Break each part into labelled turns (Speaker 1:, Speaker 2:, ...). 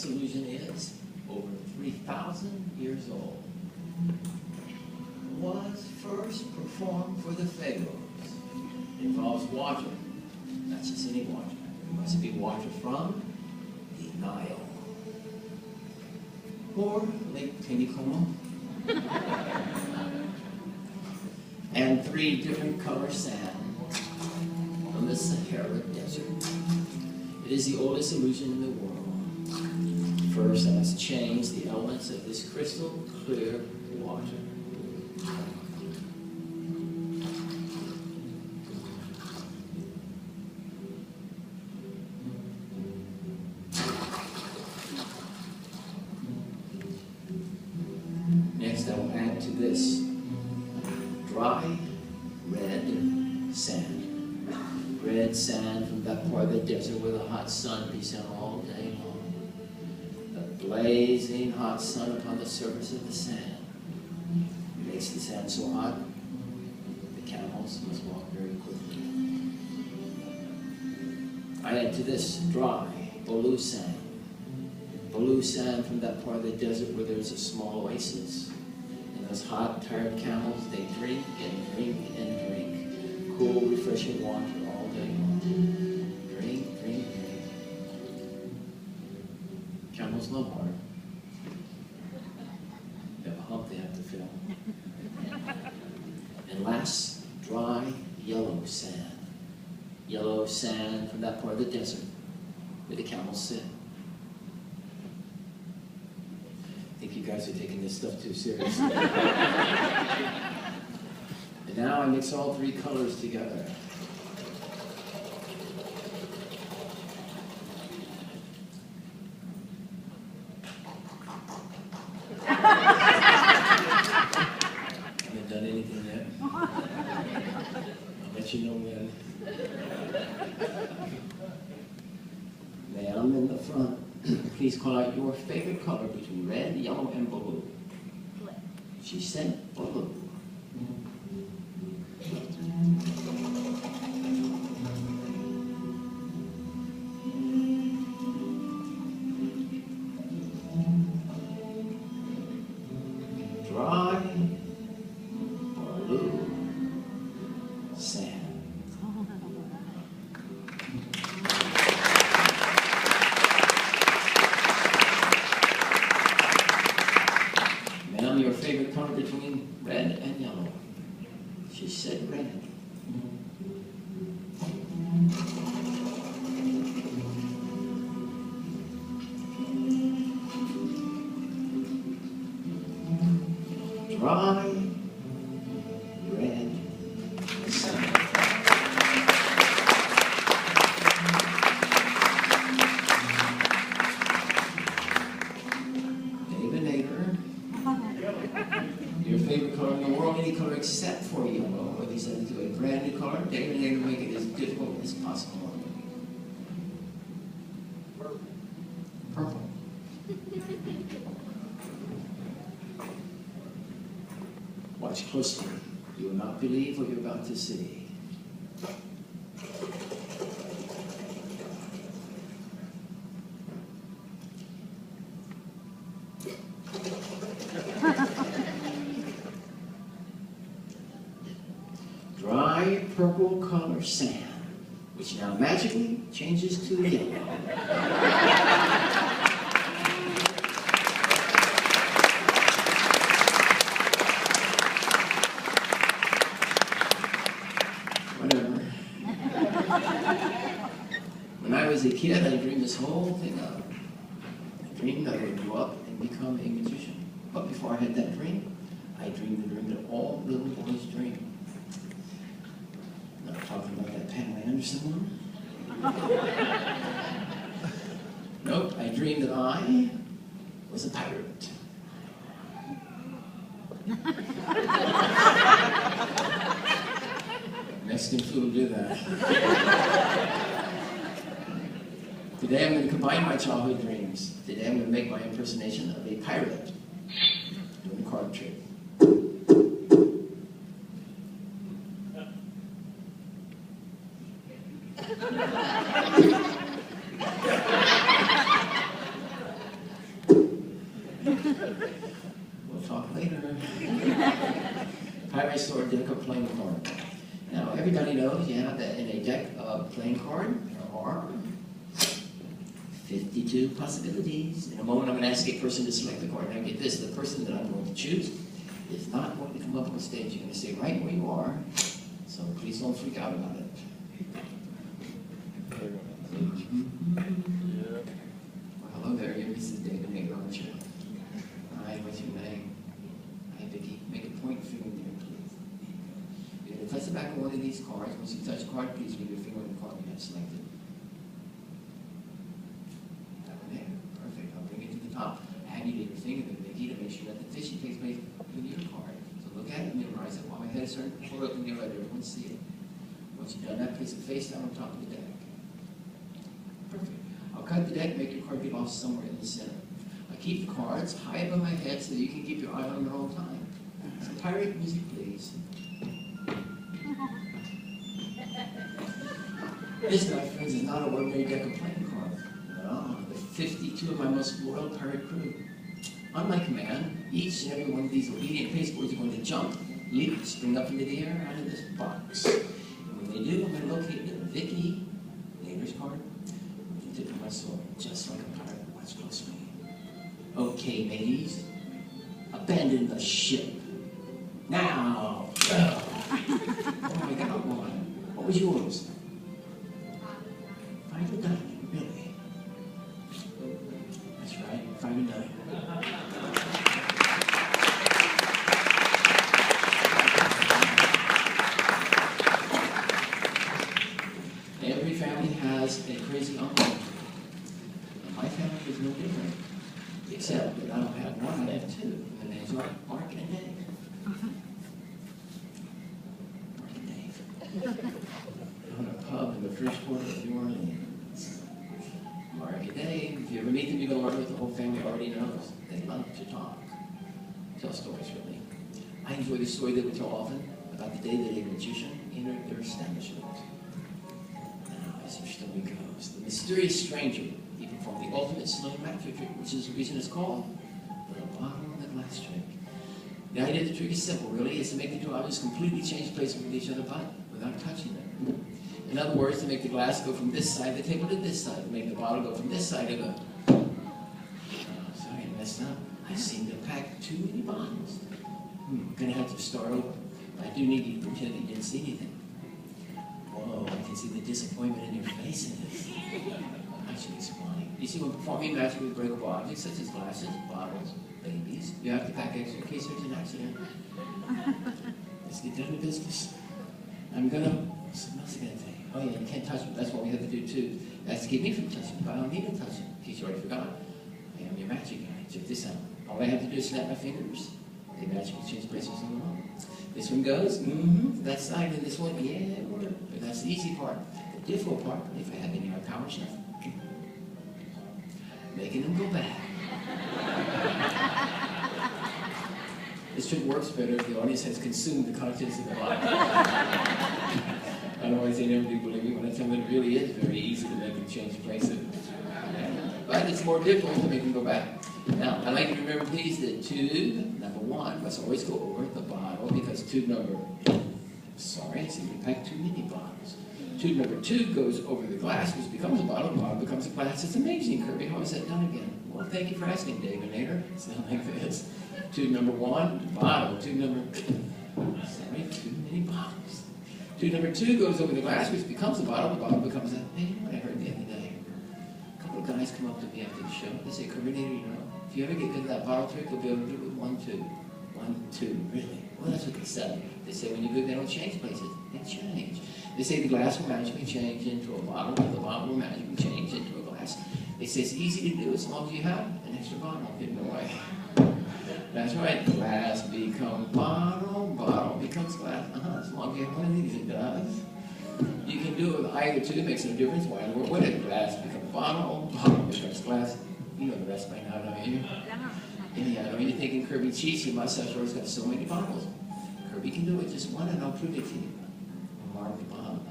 Speaker 1: This illusion is over 3,000 years old. Was first performed for the Pharaohs. It involves water, not just any water. It must be water from the Nile or Lake Titicaca, and 3 different color sand from the Sahara Desert. It is the oldest illusion in the world. First, I must change the elements of this crystal clear water. Next, I will add to this dry red sand. Red sand from that part of the desert where the hot sun beats down all day long. The blazing hot sun upon the surface of the sand makes the sand so hot, the camels must walk very quickly. I add to this dry blue sand. Blue sand from that part of the desert where there's a small oasis. And those hot, tired camels, they drink and drink and drink. Cool, refreshing water all day long. Drink, drink, drink. Camels love water. They have a hump they have to fill. And last, dry yellow sand. Yellow sand from that part of the desert where the camels sit. I think you guys are taking this stuff too seriously. And now I mix all 3 colors together. Haven't done anything yet. I'll let you know when. Now I'm in the front. Please call out your favorite color between red, yellow, and blue. She said blue. Dry blue sand. Ma'am, your favorite color between red and yellow? She said red. Dry red sand. Your favorite color in the world, any color except for yellow, or these other 2, a brand new color. David and David make it as difficult as possible. Purple. Watch closely. You will not believe what you're about to see. Dry purple color sand, which now magically changes to yellow. Whatever. When I was a kid, I dreamed this whole thing up. I dreamed I would grow up and become a magician. But before I had that dream, I dreamed the dream that all little boys dream. Not talking about that Pamela Anderson one. Nope, I dreamed that I was a pirate. Mexican food will do that. Today I'm going to combine my childhood dreams. Today I'm going to make my impersonation of a pirate doing a card trick. deck of playing card. Now, everybody knows you have that in a deck of playing card. There are 52 possibilities. In a moment, I'm going to ask a person to select the card. Now, get this, the person that I'm going to choose is not going to come up on stage. You're going to stay right where you are, so please don't freak out about it. Well, hello there, you're Mrs. David Maker, aren't you? Hi, what's your name? Hi, Vicki. Make a point finger there, please. You're going to touch the back of one of these cards. Once you touch the card, please leave your finger on the card you have selected. That one there. Perfect. I'll bring it to the top. Have you leave your finger there, Vicki, to make sure that the fishing takes place in your card. So look at it, memorize it. While my head is turned, pull it up in your letter. Everyone see it. Once you've done that, place it face down on top of the deck. Perfect. I'll cut the deck, make your card get off somewhere in the center. I keep the cards high above my head so that you can keep your eye on them all the time. So pirate music, please. This, my friends, is not an ordinary deck of playing cards. No, the 52 of my most loyal pirate crew. On my command, each and every one of these obedient pasteboards are going to jump, leap, spring up into the air out of this box. And when they do, I'm going to locate little Vicki, neighbor's card, with the tip of my sword, just like a pirate. Watch closely. Okay, mateys, abandon the ship. Now! Oh, I got one. What was yours? Five and nine, really? That's right, 5 and 9. Every family has a crazy uncle. And my family is no different. Except that I don't have one, I have 2. And the names are Mark and Dave. Mark and Dave. On a pub in the first quarter of New Orleans. Mark and Dave, if you ever meet them, you're going to learn what the whole family already knows. They love to talk. Tell stories, really. I enjoy the story that we tell often about the day that a magician entered their establishment. Now, as your story goes, the mysterious stranger, he performed the ultimate saloon magic trick, which is the reason it's called the bottle and the glass trick. The idea of the trick is simple, really. It's to make the two objects completely change places with each other, but without touching them. In other words, to make the glass go from this side of the table to this side, to make the bottle go from this side to the... Oh, sorry, I messed up. I seem to pack too many bottles. I'm going to have to start over. I do need you to pretend you didn't see anything. Whoa, I can see the disappointment in your faces. I should explain. You see, when performing magic with breakable objects such as glasses, bottles, babies, you have to pack extra in case there's an accident. Let's get down to business. I'm going to... Something else I'm going to tell you. Oh yeah, you can't touch them. That's what we have to do too. That's to keep me from touching them, but I don't need to touch them. In case you already forgot, I am your magic guy. Check this out. All I have to do is snap my fingers. They magically change places on the wall. This one goes, that side, and this one, yeah, it worked. But that's the easy part. The difficult part, if I have any more power stuff, making them go back. This trick works better if the audience has consumed the contents of the bottle. Otherwise, they never do believe me when I tell them it really is very easy to make them change places. But it's more difficult to make them go back. Now, I'd like you to remember, please, that tube number 1 must always go over the bottle because tube number... Sorry, I see we packed too many bottles. Tube number 2 goes over the glass, which becomes a bottle becomes a glass. It's amazing, Kirby. How is that done again? Well, thank you for asking, David Nader. It's not like this. Tube number 1, bottle. Tube number... Sorry, too many bottles. Tube number 2 goes over the glass, which becomes a bottle. The bottle becomes a... Hey, you know what I heard the other day? A couple of guys come up to me after the show. They say, Kirby Nader, you know, if you ever get good at that bottle trick, you'll be able to do it with 1 tube. 1 tube, really? Well, that's what they say. They say when you're good, they don't change places. They change. They say the glass will magically change into a bottle, and the bottle will magically change into a glass. They say it's easy to do as long as you have an extra bottle hidden away. That's right. Glass becomes bottle, bottle becomes glass. As long as you have one of these, it does. You can do it with either two. It makes no difference. Why in the world would it? Glass becomes bottle, bottle becomes glass. You know the rest by now, don't you? Yeah, I know you're thinking Kirby cheats. You must have always got so many bottles. Kirby can do it just one, and I'll prove it to you. Mark the bottle.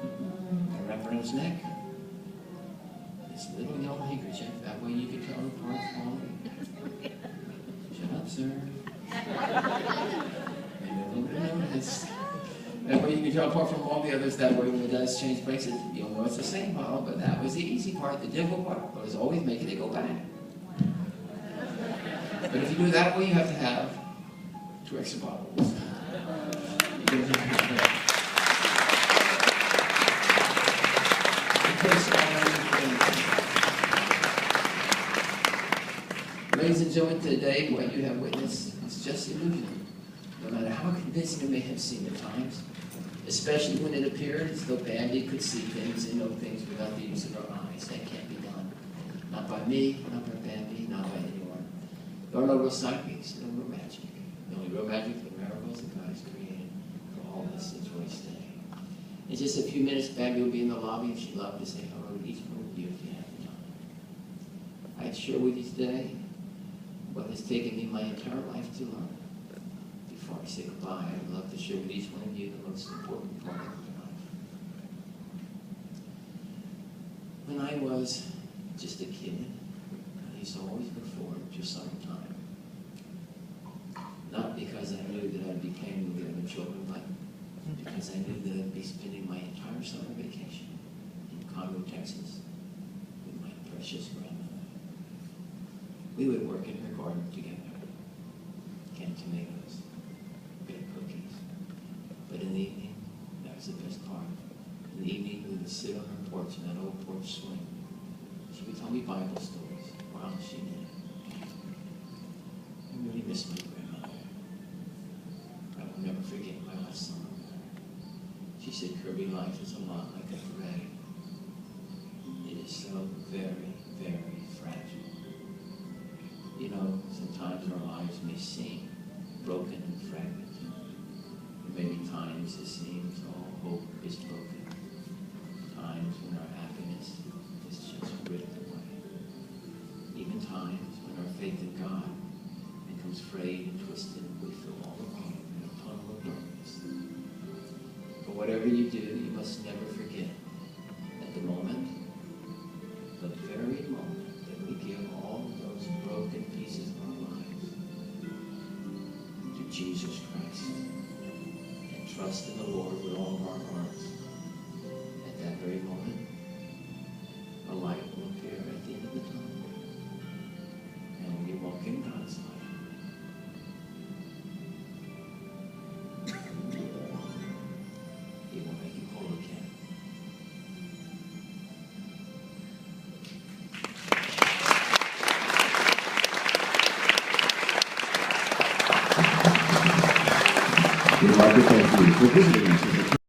Speaker 1: And wrap around his neck. This little yellow handkerchief. That way you can tell the part falling. Shut up, sir. That way you can tell apart from all the others, that way when it does change places, you'll know it's the same model, but that was the easy part. The difficult part was always making it go back. But if you do it that way, you have to have 2 extra bottles. Ladies and gentlemen, today what you have witnessed is just illusion. No matter how convincing it may have seemed at times, especially when it appeared as though Bambi could see things and know things without the use of her eyes. That can't be done. Not by me, not by Bambi, not by anyone. There are no real psychics, no real magic. The only real magic are the miracles that God has created for all this joyous day. In just a few minutes, Bambi will be in the lobby, and she'd love to say hello to each one of you if you have the time. I'd share with you today what has taken me my entire life to learn. Before I say goodbye, I'd love to share with each one of you the most important part of my life. When I was just a kid, I used to always look forward to summertime. Not because I knew that I'd be playing with the other children, but because I knew that I'd be spending my entire summer vacation in Congo, Texas, with my precious grandmother. We would work in her garden together, can tomatoes, bake cookies. But in the evening, that was the best part. In the evening, we would sit on her porch in that old porch swing. She would tell me Bible stories while she did it. I really miss my grandmother. I will never forget my last summer. She said, Kirby, life is a lot like a thread. It is so very, very fragile. You know, sometimes our lives may seem broken and fragmented. There may be times it seems all hope is broken. Times when our happiness is just ripped away. Even times when our faith in God becomes frayed and twisted, we feel all alone in a tunnel of darkness. But whatever you do, you must never forget at the moment, the very moment that we give all of those broken pieces of our lives to Jesus Christ and trust in the Lord with all of our hearts, at that very moment, a light will appear at the end of the tunnel. And when you walk in God's light, He will make you whole again. We'd like to thank you for visiting us.